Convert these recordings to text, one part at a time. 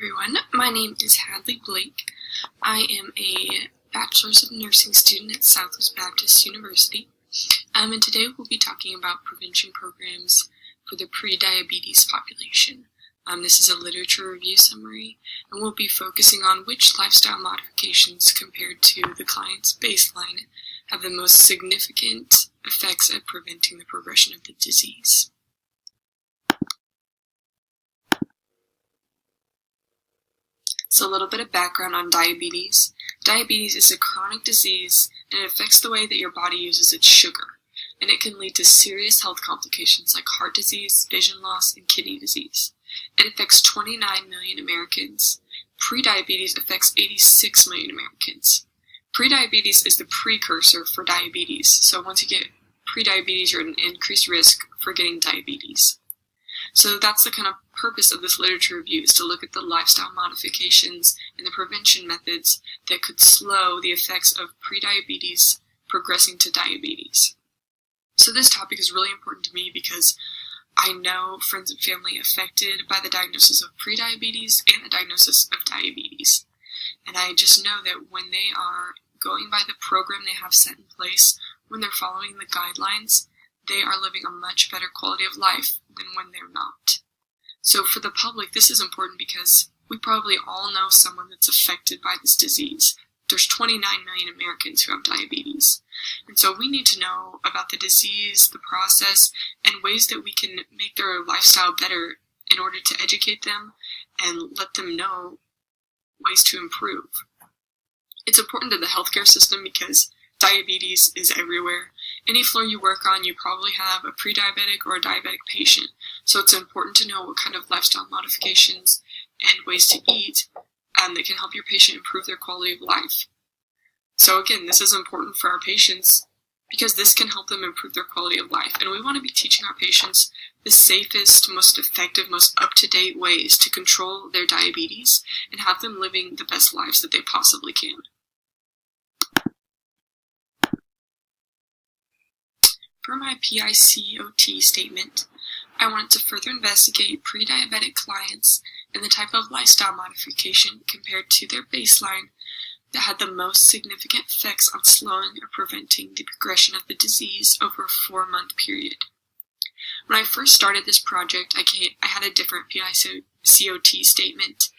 everyone. My name is Hadley Blake. I am a Bachelor's of Nursing student at Southwest Baptist University. And today we'll be talking about prevention programs for the pre-diabetes population. This is a literature review summary, and we'll be focusing on which lifestyle modifications compared to the client's baseline have the most significant effects at preventing the progression of the disease. So a little bit of background on diabetes. Diabetes is a chronic disease, and it affects the way that your body uses its sugar, and it can lead to serious health complications like heart disease, vision loss, and kidney disease. It affects 29 million Americans. Prediabetes affects 86 million Americans. Prediabetes is the precursor for diabetes, so once you get prediabetes, you're at an increased risk for getting diabetes. So that's the kind of purpose of this literature review, is to look at the lifestyle modifications and the prevention methods that could slow the effects of prediabetes progressing to diabetes. So this topic is really important to me because I know friends and family affected by the diagnosis of prediabetes and the diagnosis of diabetes. And I just know that when they are going by the program they have set in place, when they're following the guidelines, they are living a much better quality of life than when they're not. So for the public, this is important because we probably all know someone that's affected by this disease. There's 29 million Americans who have diabetes. And so we need to know about the disease, the process, and ways that we can make their lifestyle better in order to educate them and let them know ways to improve. It's important to the healthcare system because diabetes is everywhere. Any floor you work on, you probably have a pre-diabetic or a diabetic patient. So it's important to know what kind of lifestyle modifications and ways to eat that can help your patient improve their quality of life. So again, this is important for our patients because this can help them improve their quality of life. And we want to be teaching our patients the safest, most effective, most up-to-date ways to control their diabetes and have them living the best lives that they possibly can. For my PICOT statement, I wanted to further investigate pre-diabetic clients and the type of lifestyle modification compared to their baseline that had the most significant effects on slowing or preventing the progression of the disease over a 4-month period. When I first started this project, I had a different PICOT statement.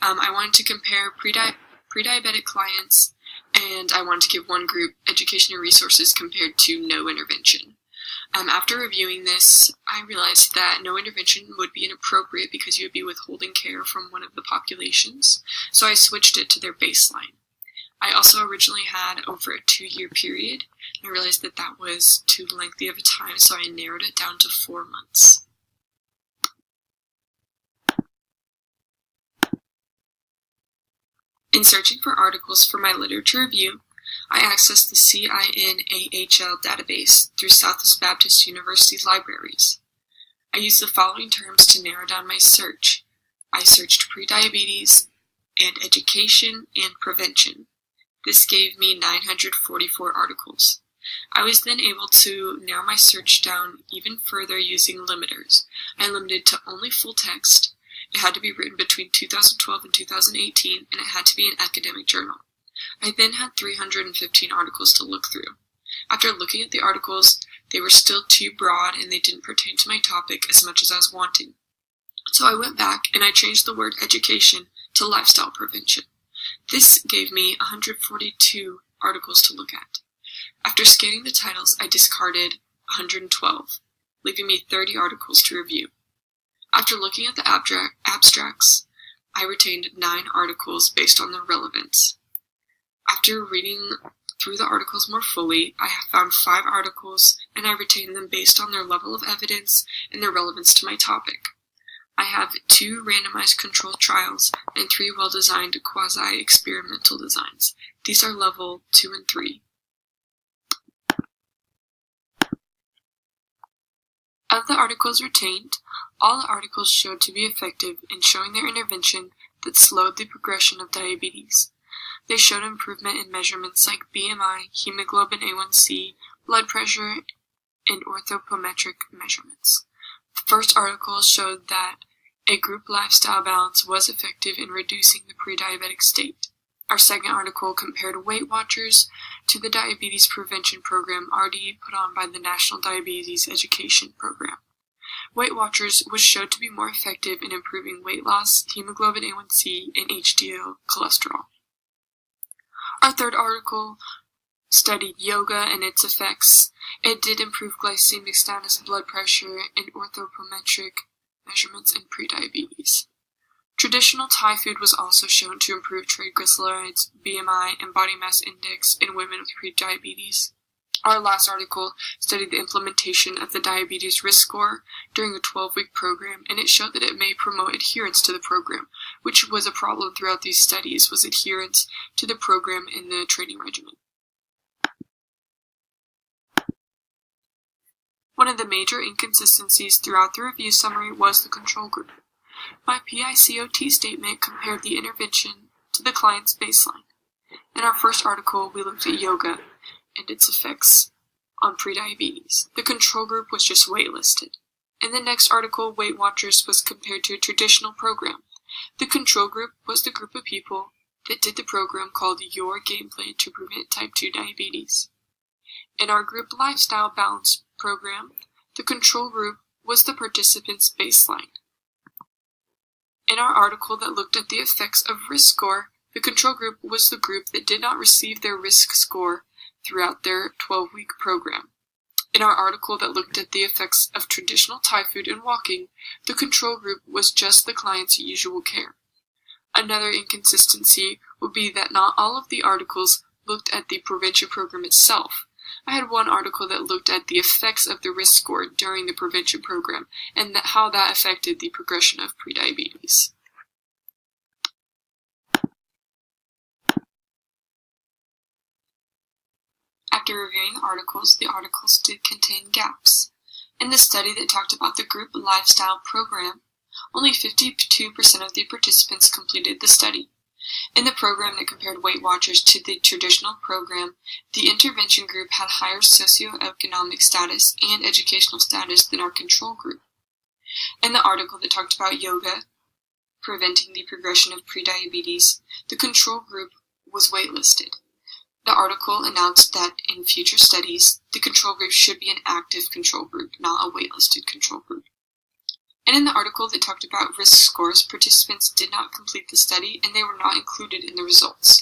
I wanted to compare pre-diabetic clients, and I wanted to give one group education and resources compared to no intervention. After reviewing this, I realized that no intervention would be inappropriate because you would be withholding care from one of the populations, so I switched it to their baseline. I also originally had over a 2-year period, and I realized that that was too lengthy of a time, so I narrowed it down to 4 months. In searching for articles for my literature review, I accessed the CINAHL database through Southwest Baptist University's libraries. I used the following terms to narrow down my search. I searched prediabetes and education and prevention. This gave me 944 articles. I was then able to narrow my search down even further using limiters. I limited to only full text. It had to be written between 2012 and 2018, and it had to be an academic journal. I then had 315 articles to look through. After looking at the articles, they were still too broad and they didn't pertain to my topic as much as I was wanting. So I went back and I changed the word education to lifestyle prevention. This gave me 142 articles to look at. After scanning the titles, I discarded 112, leaving me 30 articles to review. After looking at the abstracts, I retained 9 articles based on their relevance. After reading through the articles more fully, I have found 5 articles, and I retained them based on their level of evidence and their relevance to my topic. I have 2 randomized controlled trials and 3 well-designed quasi-experimental designs. These are level 2 and 3. Of the articles retained, all the articles showed to be effective in showing their intervention that slowed the progression of diabetes. They showed improvement in measurements like BMI, hemoglobin A1C, blood pressure, and orthopometric measurements. The first article showed that A group lifestyle balance was effective in reducing the pre-diabetic state. Our second article compared Weight Watchers to the diabetes prevention program already put on by the National Diabetes Education Program. Weight Watchers was shown to be more effective in improving weight loss, hemoglobin A1C, and HDL cholesterol. Our third article studied yoga and its effects. It did improve glycemic status, blood pressure, and orthopometric measurements in prediabetes. Traditional Thai food was also shown to improve triglycerides, BMI, and body mass index in women with prediabetes. Our last article studied the implementation of the diabetes risk score during a 12-week program, and it showed that it may promote adherence to the program, which was a problem throughout these studies, was adherence to the program in the training regimen. One of the major inconsistencies throughout the review summary was the control group. My PICOT statement compared the intervention to the client's baseline. In our first article, we looked at yoga and its effects on prediabetes. The control group was just waitlisted. In the next article, Weight Watchers was compared to a traditional program. The control group was the group of people that did the program called Your Game Plan to Prevent Type 2 Diabetes. In our group lifestyle balance program, the control group was the participants' baseline. In our article that looked at the effects of risk score, the control group was the group that did not receive their risk score throughout their 12-week program. In our article that looked at the effects of traditional Thai food and walking, the control group was just the client's usual care. Another inconsistency would be that not all of the articles looked at the prevention program itself. I had one article that looked at the effects of the risk score during the prevention program and how that affected the progression of prediabetes. After reviewing the articles did contain gaps. In the study that talked about the group lifestyle program, only 52% of the participants completed the study. In the program that compared Weight Watchers to the traditional program, the intervention group had higher socioeconomic status and educational status than our control group. In the article that talked about yoga, preventing the progression of prediabetes, the control group was waitlisted. The article announced that in future studies, the control group should be an active control group, not a waitlisted control group. And in the article that talked about risk scores, participants did not complete the study and they were not included in the results.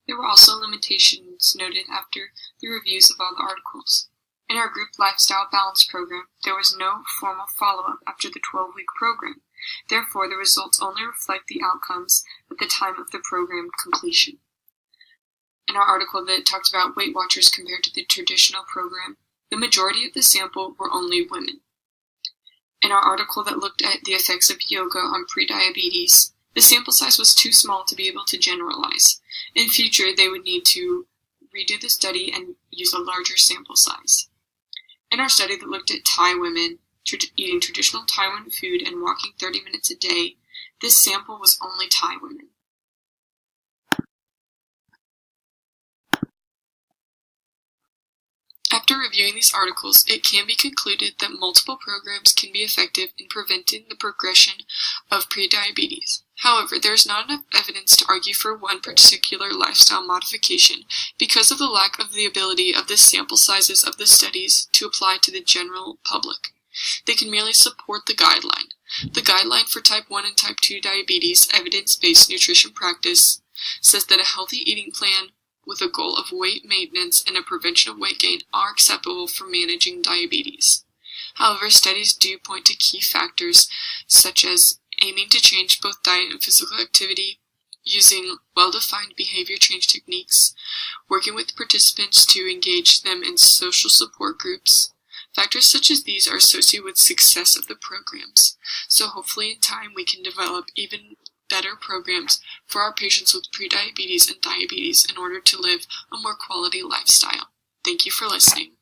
There were also limitations noted after the reviews of all the articles. In our group lifestyle balance program, there was no formal follow-up after the 12-week program. Therefore, the results only reflect the outcomes at the time of the program completion. In our article that talked about Weight Watchers compared to the traditional program, the majority of the sample were only women. In our article that looked at the effects of yoga on prediabetes, the sample size was too small to be able to generalize. In future, they would need to redo the study and use a larger sample size. In our study that looked at Thai women eating traditional Taiwan food and walking 30 minutes a day, this sample was only Thai women. After reviewing these articles, it can be concluded that multiple programs can be effective in preventing the progression of prediabetes. However, there is not enough evidence to argue for one particular lifestyle modification because of the lack of the ability of the sample sizes of the studies to apply to the general public. They can merely support the guideline. The guideline for type 1 and type 2 diabetes evidence-based nutrition practice says that a healthy eating plan with a goal of weight maintenance and a prevention of weight gain are acceptable for managing diabetes. However, studies do point to key factors such as aiming to change both diet and physical activity, using well-defined behavior change techniques, working with participants to engage them in social support groups. Factors such as these are associated with success of the programs, so hopefully in time we can develop even better programs for our patients with prediabetes and diabetes in order to live a more quality lifestyle. Thank you for listening.